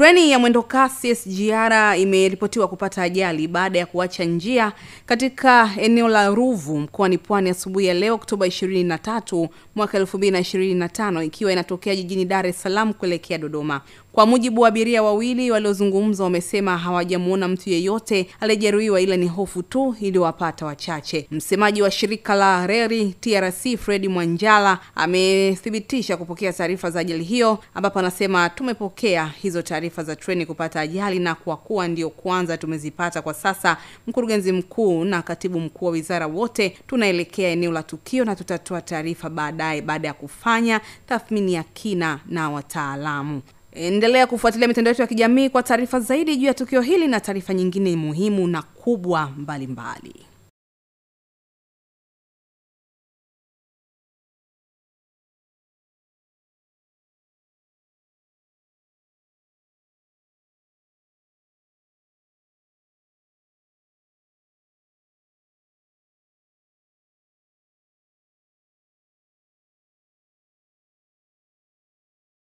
Treni ya mwendokasi SGR imeripotiwa kupata ajali baada ya kuacha njia katika eneo la Ruvu mkoani Pwani asubuhi ya leo Oktoba 23 mwaka 2025 ikiwa inatokea jijini Dar es Salaam kuelekea Dodoma. Kwa mujibu wa abiria wawili waliozungumza, wamesema hawajamuona mtu yeyote aliyejeruhiwa ila ni hofu tu iliyowapata wachache. Msemaji wa shirika la reli TRC Fred Mwanjala amethibitisha kupokea taarifa za ajali hiyo, ambapo anasema tumepokea hizo taarifa za treni kupata ajali na kwa kuwa ndio kwanza tumezipata kwa sasa, mkurugenzi mkuu na katibu mkuu wa wizara wote tunaelekea eneo la tukio na tutatoa taarifa baada ya kufanya tathmini ya kina na wataalamu. Endelea kufuatilia mitandao yetu ya kijamii kwa taarifa zaidi juu ya tukio hili na taarifa nyingine muhimu na kubwa mbalimbali.